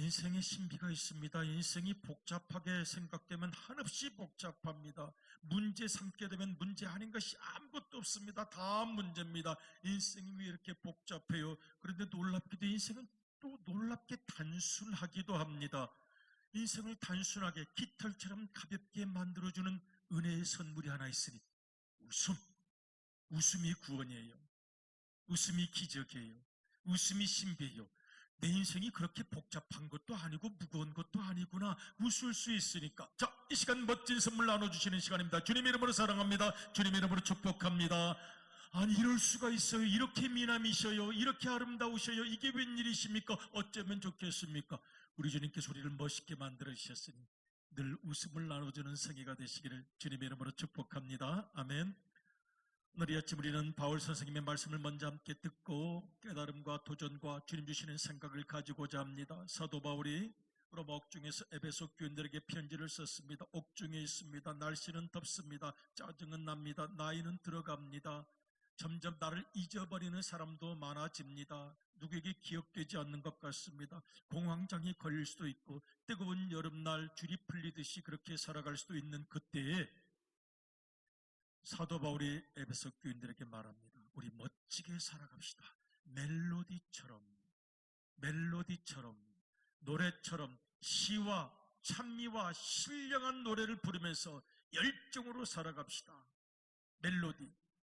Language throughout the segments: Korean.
인생의 신비가 있습니다. 인생이 복잡하게 생각되면 한없이 복잡합니다. 문제 삼게 되면 문제 아닌 것이 아무것도 없습니다. 다 문제입니다. 인생이 왜 이렇게 복잡해요? 그런데 놀랍게도 인생은 또 놀랍게 단순하기도 합니다. 인생을 단순하게 깃털처럼 가볍게 만들어주는 은혜의 선물이 하나 있으니 웃음이 구원이에요. 웃음이 기적이에요. 웃음이 신비예요. 내 인생이 그렇게 복잡한 것도 아니고 무거운 것도 아니구나, 웃을 수 있으니까. 자, 이 시간 멋진 선물 나눠주시는 시간입니다. 주님 이름으로 사랑합니다. 주님 이름으로 축복합니다. 아니, 이럴 수가 있어요. 이렇게 미남이셔요. 이렇게 아름다우셔요. 이게 웬일이십니까? 어쩌면 좋겠습니까? 우리 주님께서 우리를 멋있게 만들어주셨으니 늘 웃음을 나눠주는 성회가 되시기를 주님 이름으로 축복합니다. 아멘. 오늘 이 아침 우리는 바울 선생님의 말씀을 먼저 함께 듣고 깨달음과 도전과 주님 주시는 생각을 가지고자 합니다. 사도 바울이 로마 옥중에서 에베소 교인들에게 편지를 썼습니다. 옥중에 있습니다. 날씨는 덥습니다. 짜증은 납니다. 나이는 들어갑니다. 점점 나를 잊어버리는 사람도 많아집니다. 누구에게 기억되지 않는 것 같습니다. 공황장애 걸릴 수도 있고 뜨거운 여름날 줄이 풀리듯이 그렇게 살아갈 수도 있는 그때에 사도 바울이 에베소 교인들에게 말합니다. 우리 멋지게 살아갑시다. 멜로디처럼 노래처럼 시와 찬미와 신령한 노래를 부르면서 열정으로 살아갑시다. 멜로디,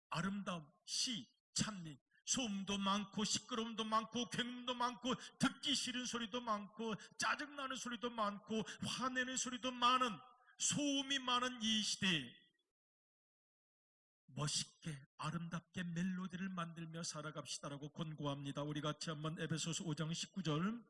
아름다움, 시, 찬미, 소음도 많고 시끄러움도 많고 굉음도 많고 듣기 싫은 소리도 많고 짜증나는 소리도 많고 화내는 소리도 많은, 소음이 많은 이 시대에 멋있게 아름답게 멜로디를 만들며 살아갑시다라고 권고합니다. 우리 같이 한번 에베소서 5장 19절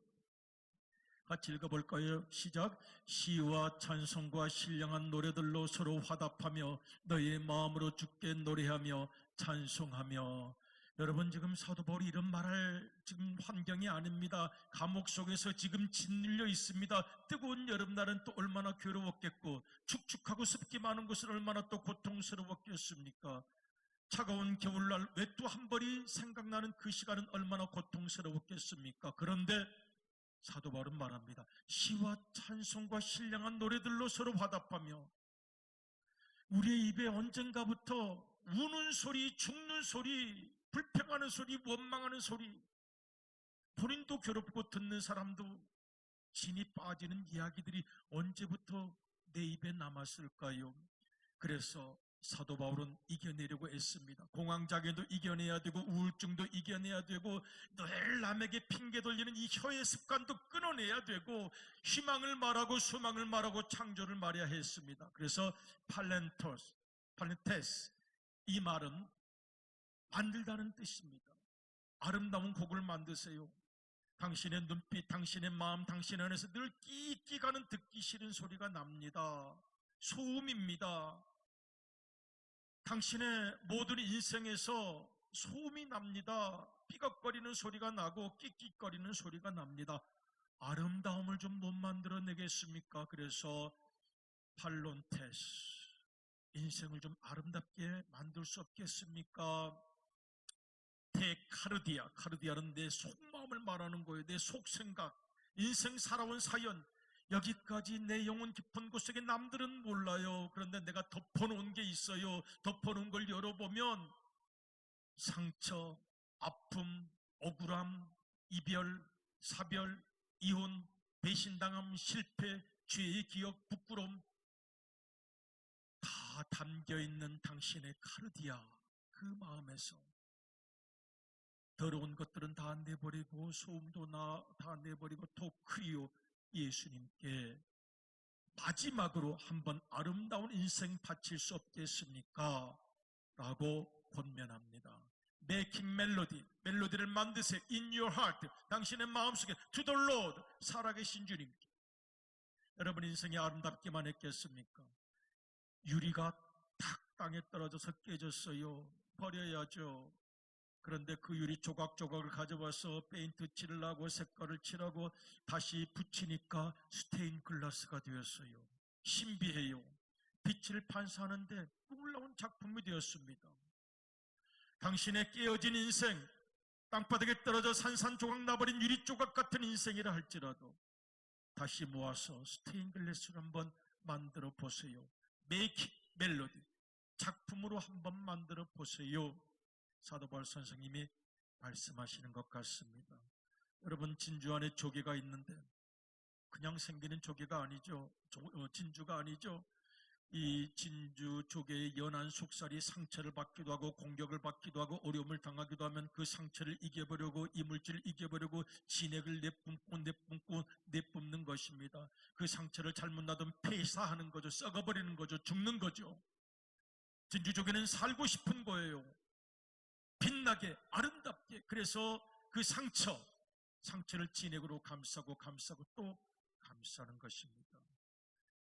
같이 읽어볼까요? 시작. 시와 찬송과 신령한 노래들로 서로 화답하며 너희의 마음으로 주께 노래하며 찬송하며. 여러분, 지금 사도 바울이 이런 말할 지금 환경이 아닙니다. 감옥 속에서 지금 짓눌려 있습니다. 뜨거운 여름날은 또 얼마나 괴로웠겠고 축축하고 습기 많은 곳은 얼마나 또 고통스러웠겠습니까? 차가운 겨울날 외투 한 벌이 생각나는 그 시간은 얼마나 고통스러웠겠습니까? 그런데 사도 바울은 말합니다. 시와 찬송과 신령한 노래들로 서로 화답하며. 우리의 입에 언젠가부터 우는 소리, 죽는 소리, 불평하는 소리, 원망하는 소리, 본인도 괴롭고 듣는 사람도 진이 빠지는 이야기들이 언제부터 내 입에 남았을까요? 그래서 사도 바울은 이겨내려고 애씁니다. 공황장애도 이겨내야 되고 우울증도 이겨내야 되고 늘 남에게 핑계 돌리는 이 혀의 습관도 끊어내야 되고 희망을 말하고 소망을 말하고 창조를 말해야 했습니다. 그래서 팔렌테스, 이 말은 만들다는 뜻입니다. 아름다운 곡을 만드세요. 당신의 눈빛, 당신의 마음, 당신 안에서 늘 끼끼 가는 듣기 싫은 소리가 납니다. 소음입니다. 당신의 모든 인생에서 소음이 납니다. 삐걱거리는 소리가 나고 끽끽거리는 소리가 납니다. 아름다움을 좀 못 만들어내겠습니까? 그래서 팔론테스, 인생을 좀 아름답게 만들 수 없겠습니까? 카르디아는 내 속마음을 말하는 거예요. 내 속생각, 인생 살아온 사연, 여기까지 내 영혼 깊은 곳에 남들은 몰라요. 그런데 내가 덮어놓은 게 있어요. 덮어놓은 걸 열어보면 상처, 아픔, 억울함, 이별, 사별, 이혼, 배신당함, 실패, 죄의 기억, 부끄러움 다 담겨있는 당신의 카르디아, 그 마음에서 더러운 것들은 다 내버리고 소음도 다 내버리고 토크리오, 예수님께 마지막으로 한번 아름다운 인생 바칠 수 없겠습니까? 라고 권면합니다. Making 멜로디를 만드세요. In your heart, 당신의 마음속에 To the Lord, 살아계신 주님께. 여러분, 인생이 아름답기만 했겠습니까? 유리가 탁 땅에 떨어져서 깨졌어요. 버려야죠. 그런데 그 유리 조각조각을 가져와서 페인트 칠을 하고 색깔을 칠하고 다시 붙이니까 스테인 글라스가 되었어요. 신비해요. 빛을 반사하는데 놀라운 작품이 되었습니다. 당신의 깨어진 인생, 땅바닥에 떨어져 산산조각 나버린 유리 조각 같은 인생이라 할지라도 다시 모아서 스테인글라스로 한번 만들어 보세요. 메이킹 멜로디, 작품으로 한번 만들어 보세요. 사도 바울 선생님이 말씀하시는 것 같습니다. 여러분, 진주 안에 조개가 있는데 그냥 생기는 조개가 아니죠. 진주가 아니죠. 이 진주 조개의 연한 속살이 상처를 받기도 하고 공격을 받기도 하고 어려움을 당하기도 하면 그 상처를 이겨버리고 이물질을 이겨버리고 진액을 내뿜는 것입니다. 그 상처를 잘못 놔두면 폐사하는 거죠. 썩어버리는 거죠. 죽는 거죠. 진주 조개는 살고 싶은 거예요. 빛나게 아름답게. 그래서 그 상처를 진액으로 감싸고 또 감싸는 것입니다.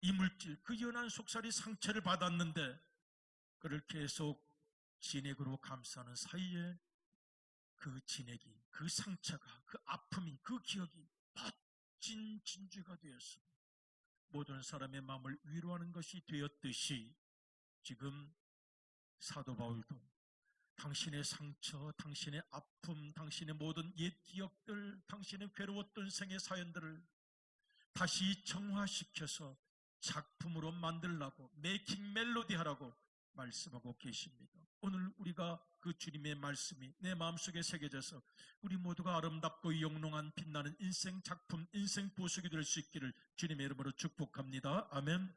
이물질, 그 연한 속살이 상처를 받았는데 그를 계속 진액으로 감싸는 사이에 그 진액이, 그 상처가, 그 아픔이, 그 기억이 멋진 진주가 되었습니다. 모든 사람의 마음을 위로하는 것이 되었듯이 지금 사도 바울도 당신의 상처, 당신의 아픔, 당신의 모든 옛 기억들, 당신의 괴로웠던 생의 사연들을 다시 정화시켜서 작품으로 만들라고, 메이킹 멜로디 하라고 말씀하고 계십니다. 오늘 우리가 그 주님의 말씀이 내 마음속에 새겨져서 우리 모두가 아름답고 영롱한 빛나는 인생 작품, 인생 보석이 될 수 있기를 주님의 이름으로 축복합니다. 아멘.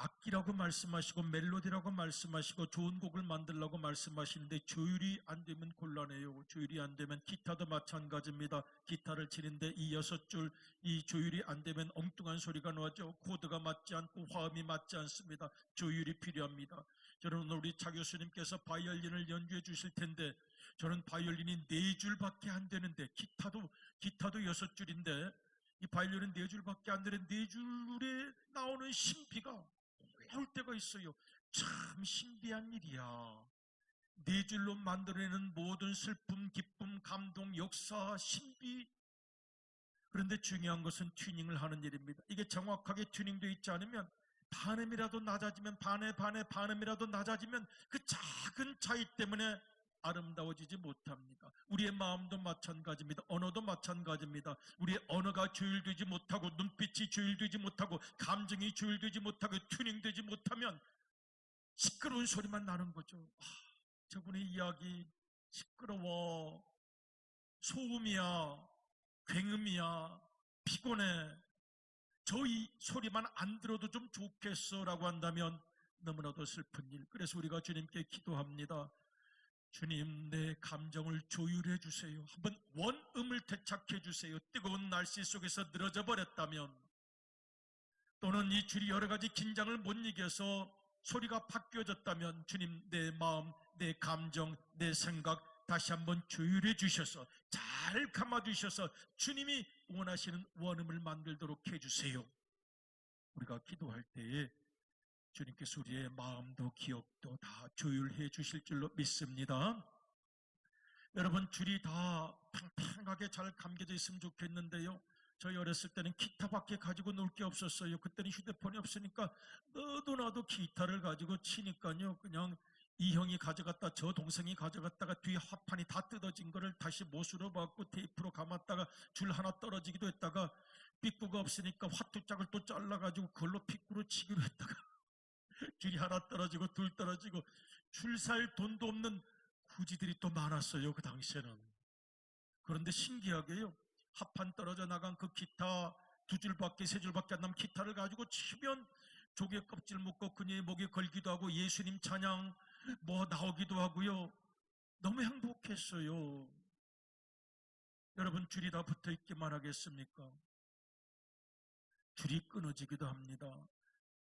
악기라고 말씀하시고 멜로디라고 말씀하시고 좋은 곡을 만들라고 말씀하시는데 조율이 안 되면 곤란해요. 조율이 안 되면 기타도 마찬가지입니다. 기타를 치는데 이 6줄 이 조율이 안 되면 엉뚱한 소리가 나죠. 코드가 맞지 않고 화음이 맞지 않습니다. 조율이 필요합니다. 저는 오늘 우리 차 교수님께서 바이올린을 연주해 주실 텐데 저는 바이올린이 4줄밖에 안 되는데 기타도 6줄인데 이 바이올린은 4줄밖에 안 되는데 4줄에 나오는 신비가 나올 때가 있어요. 참 신비한 일이야. 4줄로 만들어내는 모든 슬픔, 기쁨, 감동, 역사, 신비. 그런데 중요한 것은 튜닝을 하는 일입니다. 이게 정확하게 튜닝되어 있지 않으면 반음이라도 낮아지면 반음이라도 낮아지면 그 작은 차이 때문에 아름다워지지 못합니다. 우리의 마음도 마찬가지입니다. 언어도 마찬가지입니다. 우리의 언어가 조율되지 못하고 눈빛이 조율되지 못하고 감정이 조율되지 못하고 튜닝되지 못하면 시끄러운 소리만 나는 거죠. 저분의 이야기 시끄러워, 소음이야, 굉음이야, 피곤해, 저희 소리만 안 들어도 좀 좋겠어 라고 한다면 너무나도 슬픈 일. 그래서 우리가 주님께 기도합니다. 주님, 내 감정을 조율해 주세요. 한번 원음을 되찾게 주세요. 뜨거운 날씨 속에서 늘어져 버렸다면, 또는 이 줄이 여러 가지 긴장을 못 이겨서 소리가 바뀌어졌다면 주님, 내 마음, 내 감정, 내 생각 다시 한번 조율해 주셔서 잘 감아 주셔서 주님이 원하시는 원음을 만들도록 해주세요. 우리가 기도할 때에 주님께서 우리의 마음도 기억도 다 조율해 주실 줄로 믿습니다. 여러분, 줄이 다 팽팽하게 잘 감겨져 있으면 좋겠는데요. 저희 어렸을 때는 기타밖에 가지고 놀 게 없었어요. 그때는 휴대폰이 없으니까 너도 나도 기타를 가지고 치니까요. 그냥 이 형이 가져갔다 저 동생이 가져갔다가 뒤에 화판이 다 뜯어진 거를 다시 못으로 받고 테이프로 감았다가 줄 하나 떨어지기도 했다가 삐꾸가 없으니까 화투짝을 또 잘라가지고 그걸로 삐꾸로 치기로 했다가 줄이 하나 떨어지고 둘 떨어지고 줄 살 돈도 없는 구지들이 또 많았어요. 그 당시에는. 그런데 신기하게요, 합판 떨어져 나간 그 기타 2줄밖에 3줄밖에 안 남은 기타를 가지고 치면 조개 껍질 묶고 그녀의 목에 걸기도 하고 예수님 찬양 뭐 나오기도 하고요. 너무 행복했어요. 여러분, 줄이 다 붙어 있기만 하겠습니까? 줄이 끊어지기도 합니다.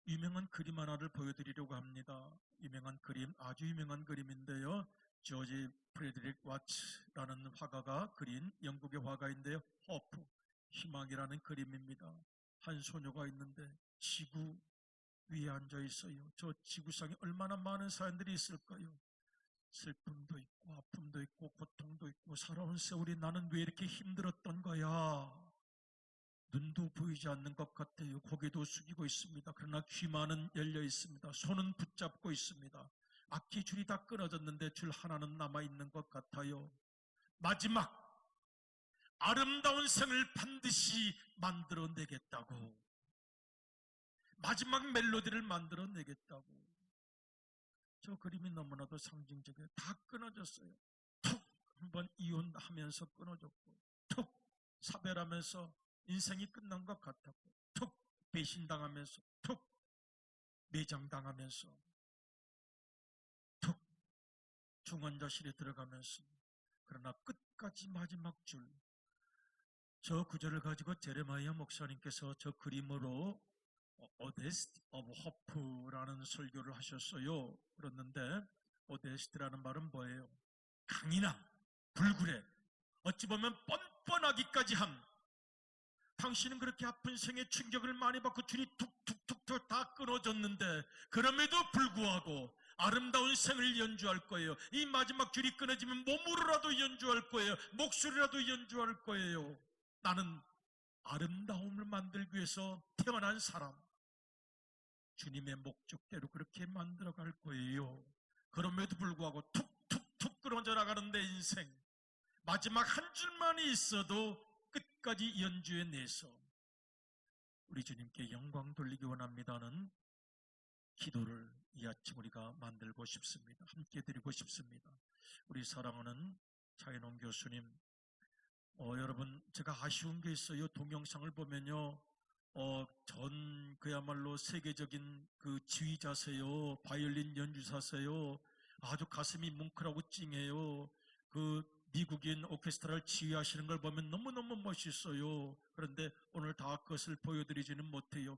유명한 그림 하나를 보여드리려고 합니다. 유명한 그림, 아주 유명한 그림인데요. 조지 프레드릭 와츠라는 화가가 그린 영국의 화가인데요. 호프, 희망이라는 그림입니다. 한 소녀가 있는데 지구 위에 앉아 있어요. 저 지구상에 얼마나 많은 사람들이 있을까요? 슬픔도 있고 아픔도 있고 고통도 있고 살아온 세월이 나는 왜 이렇게 힘들었던 거야? 눈도 보이지 않는 것 같아요. 고개도 숙이고 있습니다. 그러나 귀만은 열려 있습니다. 손은 붙잡고 있습니다. 악기 줄이 다 끊어졌는데 줄 하나는 남아있는 것 같아요. 마지막 아름다운 생을 반드시 만들어내겠다고, 마지막 멜로디를 만들어내겠다고. 저 그림이 너무나도 상징적이에요. 다 끊어졌어요. 툭 한번 이혼하면서 끊어졌고, 툭 사별하면서 인생이 끝난 것 같았고, 툭 배신당하면서, 툭 매장당하면서, 툭 중환자실에 들어가면서. 그러나 끝까지 마지막 줄, 저 구절을 가지고 제레마이아 목사님께서 저 그림으로 오데스트 오브 호프라는 설교를 하셨어요. 그랬는데 오데스트라는 말은 뭐예요? 강인함, 불굴의, 어찌 보면 뻔뻔하기까지 함. 당신은 그렇게 아픈 생에 충격을 많이 받고 줄이 툭툭툭툭 다 끊어졌는데 그럼에도 불구하고 아름다운 생을 연주할 거예요. 이 마지막 줄이 끊어지면 몸으로라도 연주할 거예요. 목소리라도 연주할 거예요. 나는 아름다움을 만들기 위해서 태어난 사람, 주님의 목적대로 그렇게 만들어갈 거예요. 그럼에도 불구하고 툭툭툭 끊어져 나가는데 인생 마지막 한 줄만이 있어도 끝까지 연주해내서 우리 주님께 영광 돌리기 원합니다는 기도를 이 아침 우리가 만들고 싶습니다. 함께 드리고 싶습니다. 우리 사랑하는 차인홍 교수님, 여러분, 제가 아쉬운 게 있어요. 동영상을 보면요, 전 그야말로 세계적인 그 지휘자세요, 바이올린 연주사세요. 아주 가슴이 뭉클하고 찡해요. 그 미국인 오케스트라를 지휘하시는 걸 보면 너무너무 멋있어요. 그런데 오늘 다 그것을 보여드리지는 못해요.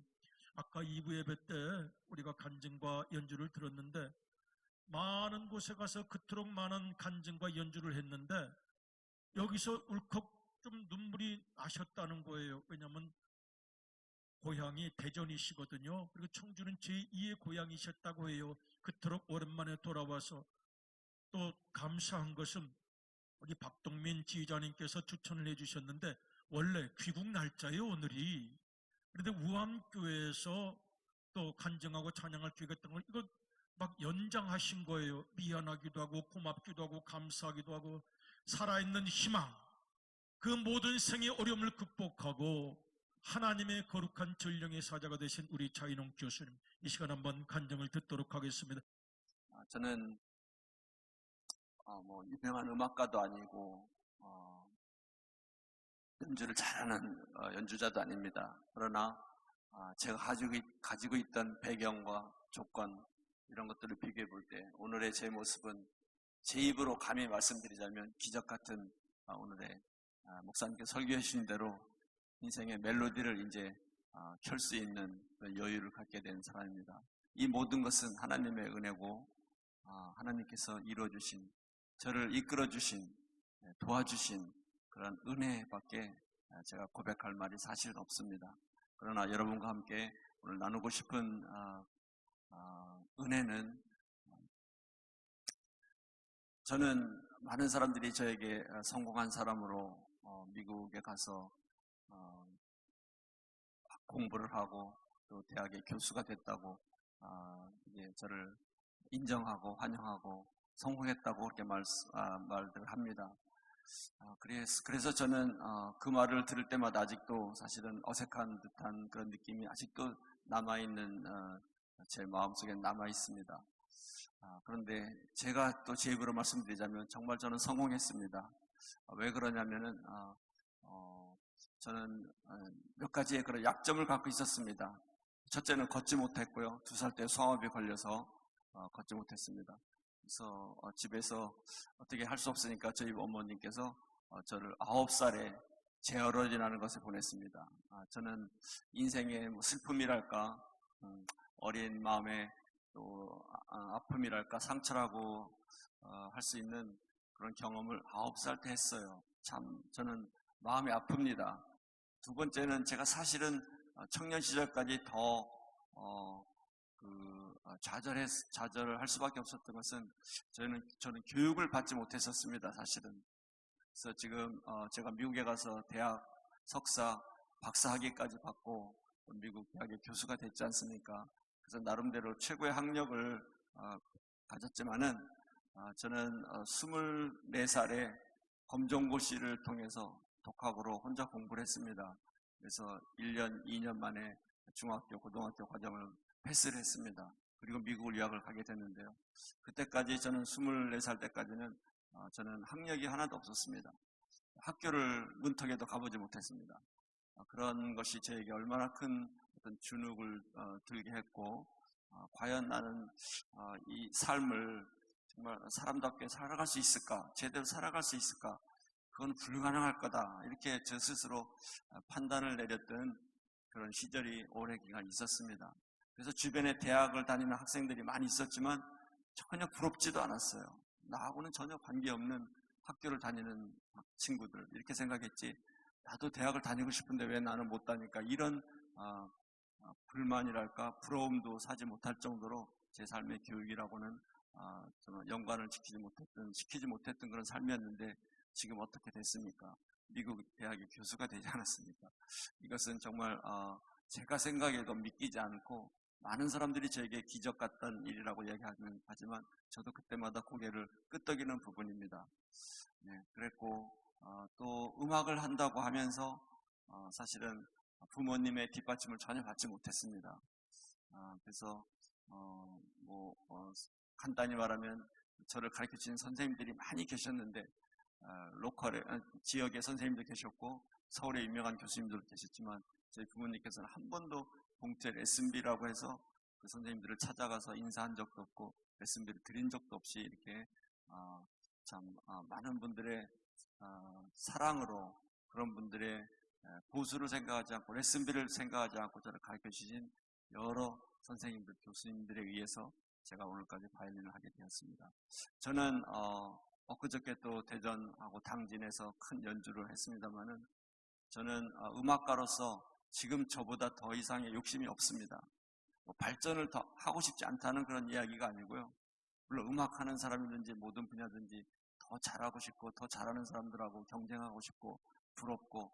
아까 2부 예배 때 우리가 간증과 연주를 들었는데 많은 곳에 가서 그토록 많은 간증과 연주를 했는데 여기서 울컥 좀 눈물이 나셨다는 거예요. 왜냐하면 고향이 대전이시거든요. 그리고 청주는 제2의 고향이셨다고 해요. 그토록 오랜만에 돌아와서. 또 감사한 것은 우리 박동민 지휘자님께서 추천을 해주셨는데 원래 귀국 날짜예요, 오늘이. 그런데 우암교회에서 또 간증하고 찬양할 기회가 있던 걸 이거 막 연장하신 거예요. 미안하기도 하고 고맙기도 하고 감사하기도 하고 살아있는 희망, 그 모든 생의 어려움을 극복하고 하나님의 거룩한 전령의 사자가 되신 우리 차인홍 교수님, 이 시간 한번 간증을 듣도록 하겠습니다. 저는 유명한 음악가도 아니고 연주를 잘하는 연주자도 아닙니다. 그러나 제가 가지고 있던 배경과 조건 이런 것들을 비교해 볼 때 오늘의 제 모습은 제 입으로 감히 말씀드리자면 기적 같은 오늘의 목사님께서 설교해 주신 대로 인생의 멜로디를 이제 켤 수 있는 여유를 갖게 된 사람입니다. 이 모든 것은 하나님의 은혜고 하나님께서 이루어주신, 저를 이끌어주신, 도와주신 그런 은혜밖에 제가 고백할 말이 사실은 없습니다. 그러나 여러분과 함께 오늘 나누고 싶은 은혜는, 저는 많은 사람들이 저에게 성공한 사람으로 미국에 가서 공부를 하고 또 대학의 교수가 됐다고 이제 저를 인정하고 환영하고 성공했다고 그렇게 말들을 합니다. 그래서 저는 그 말을 들을 때마다 아직도 사실은 어색한 듯한 그런 느낌이 아직도 남아있는 제 마음속에 남아있습니다. 그런데 제가 또 제 입으로 말씀드리자면 정말 저는 성공했습니다. 왜 그러냐면은 저는 몇 가지의 그런 약점을 갖고 있었습니다. 첫째는 걷지 못했고요. 2살 때 성화병에 걸려서 걷지 못했습니다. 그래서 집에서 어떻게 할 수 없으니까 저희 어머님께서 저를 9살에 재어린이라는 것에 보냈습니다. 저는 인생의 슬픔이랄까 어린 마음의 또 아픔이랄까 상처라고 할 수 있는 그런 경험을 9살 때 했어요. 참 저는 마음이 아픕니다. 두 번째는 제가 사실은 청년 시절까지 더 좌절을 할 수밖에 없었던 것은 저는 교육을 받지 못했었습니다. 사실은. 그래서 지금 제가 미국에 가서 대학 석사, 박사 학위까지 받고 미국 대학의 교수가 됐지 않습니까? 그래서 나름대로 최고의 학력을 가졌지만은 저는 24살에 검정고시를 통해서 독학으로 혼자 공부를 했습니다. 그래서 1년, 2년 만에 중학교, 고등학교 과정을 패스를 했습니다. 그리고 미국을 유학을 가게 됐는데요. 그때까지 저는 24살 때까지는 저는 학력이 하나도 없었습니다. 학교를 문턱에도 가보지 못했습니다. 그런 것이 저에게 얼마나 큰 어떤 주눅을 들게 했고, 과연 나는 이 삶을 정말 사람답게 살아갈 수 있을까? 제대로 살아갈 수 있을까? 그건 불가능할 거다. 이렇게 저 스스로 판단을 내렸던 그런 시절이 오래 기간 있었습니다. 그래서 주변에 대학을 다니는 학생들이 많이 있었지만 전혀 부럽지도 않았어요. 나하고는 전혀 관계없는 학교를 다니는 친구들, 이렇게 생각했지, 나도 대학을 다니고 싶은데 왜 나는 못 다니까, 이런 불만이랄까 부러움도 사지 못할 정도로 제 삶의 교육이라고는 정말 연관을 시키지 못했던 그런 삶이었는데, 지금 어떻게 됐습니까? 미국 대학의 교수가 되지 않았습니까? 이것은 정말 제가 생각해도 믿기지 않고, 많은 사람들이 저에게 기적 같던 일이라고 이야기하지만 저도 그때마다 고개를 끄덕이는 부분입니다. 네, 그랬고 또 음악을 한다고 하면서 사실은 부모님의 뒷받침을 전혀 받지 못했습니다. 그래서 간단히 말하면 저를 가르쳐주신 선생님들이 많이 계셨는데, 지역의 선생님도 계셨고 서울에 유명한 교수님들도 계셨지만, 저희 부모님께서는 한 번도 공채 레슨비라고 해서 그 선생님들을 찾아가서 인사한 적도 없고 레슨비를 드린 적도 없이 이렇게 참 많은 분들의 사랑으로, 그런 분들의 보수를 생각하지 않고 레슨비를 생각하지 않고 저를 가르쳐 주신 여러 선생님들, 교수님들에 의해서 제가 오늘까지 바이올린을 하게 되었습니다. 저는 엊그저께 또 대전하고 당진에서 큰 연주를 했습니다만은, 저는 음악가로서 지금 저보다 더 이상의 욕심이 없습니다. 발전을 더 하고 싶지 않다는 그런 이야기가 아니고요. 물론 음악하는 사람이든지 모든 분야든지 더 잘하고 싶고 더 잘하는 사람들하고 경쟁하고 싶고 부럽고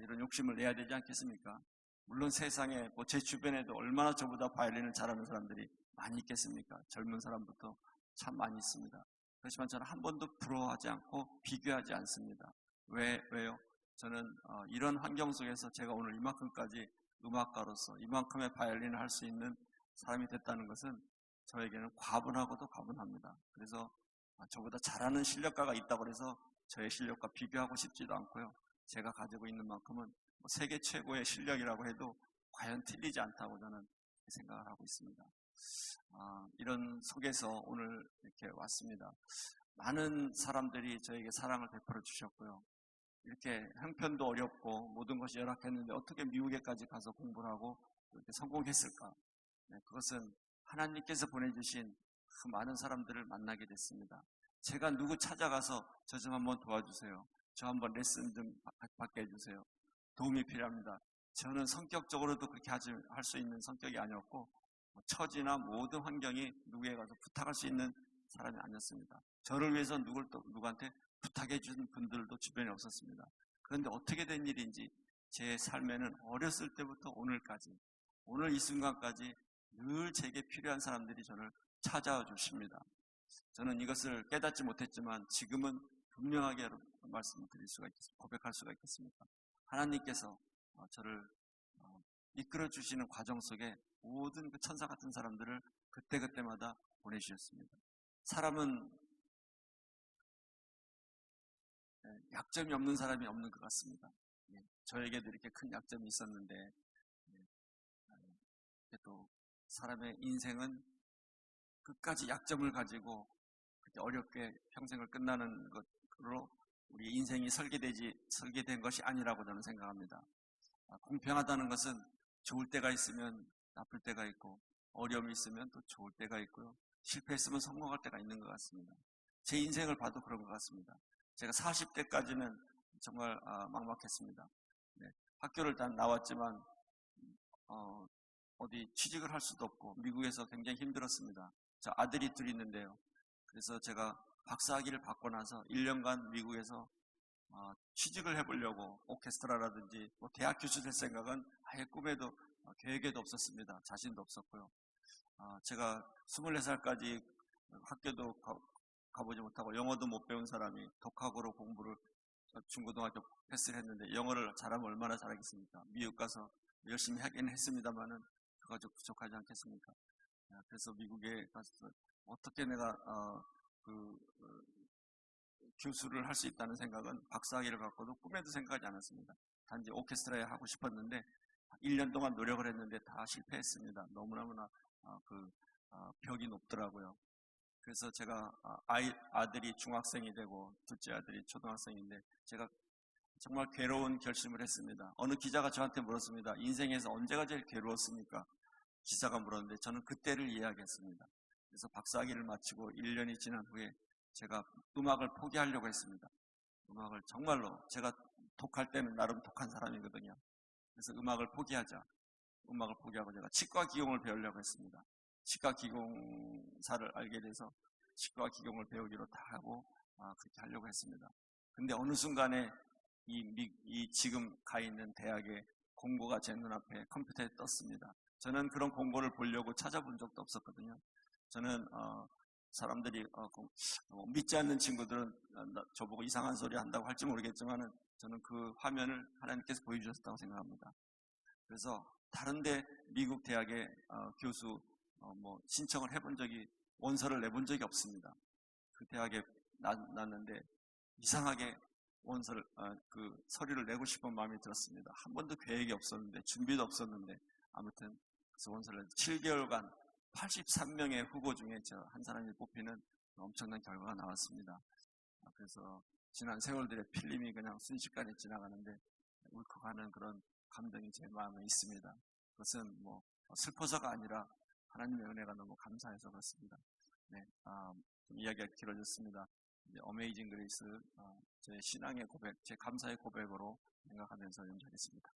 이런 욕심을 내야 되지 않겠습니까? 물론 세상에 제 주변에도 얼마나 저보다 바이올린을 잘하는 사람들이 많이 있겠습니까? 젊은 사람부터 참 많이 있습니다. 그렇지만 저는 한 번도 부러워하지 않고 비교하지 않습니다. 왜요? 저는 이런 환경 속에서 제가 오늘 이만큼까지 음악가로서 이만큼의 바이올린을 할 수 있는 사람이 됐다는 것은 저에게는 과분하고도 과분합니다. 그래서 저보다 잘하는 실력가가 있다고 해서 저의 실력과 비교하고 싶지도 않고요. 제가 가지고 있는 만큼은 세계 최고의 실력이라고 해도 과연 틀리지 않다고 저는 생각을 하고 있습니다. 이런 속에서 오늘 이렇게 왔습니다. 많은 사람들이 저에게 사랑을 베풀어 주셨고요. 이렇게 형편도 어렵고 모든 것이 열악했는데 어떻게 미국에까지 가서 공부를 하고 이렇게 성공했을까? 그것은 하나님께서 보내주신 그 많은 사람들을 만나게 됐습니다. 제가 누구 찾아가서 저 좀 한번 도와주세요, 저 한번 레슨 좀 받게 해주세요, 도움이 필요합니다. 저는 성격적으로도 그렇게 할 수 있는 성격이 아니었고, 처지나 모든 환경이 누구에 가서 부탁할 수 있는 사람이 아니었습니다. 저를 위해서 누구한테 부탁해 준 분들도 주변에 없었습니다. 그런데 어떻게 된 일인지 제 삶에는 어렸을 때부터 오늘까지, 오늘 이 순간까지 늘 제게 필요한 사람들이 저를 찾아와 주십니다. 저는 이것을 깨닫지 못했지만 지금은 분명하게 말씀드릴 수가 있겠습니다. 고백할 수가 있겠습니까? 하나님께서 저를 이끌어 주시는 과정 속에 모든 그 천사 같은 사람들을 그때그때마다 보내주셨습니다. 사람은 약점이 없는 사람이 없는 것 같습니다. 저에게도 이렇게 큰 약점이 있었는데, 또 사람의 인생은 끝까지 약점을 가지고 그렇게 어렵게 평생을 끝나는 것으로 우리 인생이 설계된 것이 아니라고 저는 생각합니다. 공평하다는 것은 좋을 때가 있으면 나쁠 때가 있고, 어려움이 있으면 또 좋을 때가 있고요, 실패했으면 성공할 때가 있는 것 같습니다. 제 인생을 봐도 그런 것 같습니다. 제가 40대까지는 정말 막막했습니다. 학교를 다 나왔지만 어디 취직을 할 수도 없고 미국에서 굉장히 힘들었습니다. 저 아들이 둘이 있는데요. 그래서 제가 박사학위를 받고 나서 1년간 미국에서 취직을 해보려고 오케스트라라든지 대학 교수 될 생각은 아예 꿈에도 계획에도 없었습니다. 자신도 없었고요. 제가 24살까지 학교도 가보지 못하고 영어도 못 배운 사람이 독학으로 공부를 중고등학교 패스를 했는데 영어를 잘하면 얼마나 잘하겠습니까? 미국 가서 열심히 하긴 했습니다만은 그거 좀 부족하지 않겠습니까? 그래서 미국에 가서 어떻게 내가 교수를 할 수 있다는 생각은 박사학위를 갖고도 꿈에도 생각하지 않았습니다. 단지 오케스트라에 하고 싶었는데 1년 동안 노력을 했는데 다 실패했습니다. 너무너무나 벽이 높더라고요. 그래서 제가 아들이 중학생이 되고 둘째 아들이 초등학생인데 제가 정말 괴로운 결심을 했습니다. 어느 기자가 저한테 물었습니다. 인생에서 언제가 제일 괴로웠습니까? 기자가 물었는데 저는 그때를 이야기했습니다. 그래서 박사학위를 마치고 1년이 지난 후에 제가 음악을 포기하려고 했습니다. 음악을 정말로 제가 독할 때는 나름 독한 사람이거든요. 그래서 음악을 포기하자. 음악을 포기하고 제가 치과 기공을 배우려고 했습니다. 치과 기공사를 알게 돼서 치과 기공을 배우기로 다 하고 그렇게 하려고 했습니다. 근데 어느 순간에 이 지금 가 있는 대학의 공고가 제 눈앞에 컴퓨터에 떴습니다. 저는 그런 공고를 보려고 찾아본 적도 없었거든요. 저는 사람들이 믿지 않는 친구들은 저보고 이상한 소리 한다고 할지 모르겠지만 저는 그 화면을 하나님께서 보여주셨다고 생각합니다. 그래서 다른데 미국 대학의 교수 신청을 해본 적이 원서를 내본 적이 없습니다. 그 대학에 났는데 이상하게 원서를 서류를 내고 싶은 마음이 들었습니다. 한 번도 계획이 없었는데 준비도 없었는데 아무튼 그래서 원서를 7개월간 83명의 후보 중에 저 한 사람이 뽑히는 엄청난 결과가 나왔습니다. 그래서 지난 세월들의 필름이 그냥 순식간에 지나가는데 울컥하는 그런 감동이 제 마음에 있습니다. 그것은 슬퍼서가 아니라 하나님의 은혜가 너무 감사해서 그렇습니다. 네, 좀 이야기가 길어졌습니다. 어메이징 그레이스 제 신앙의 고백, 제 감사의 고백으로 생각하면서 연주하겠습니다.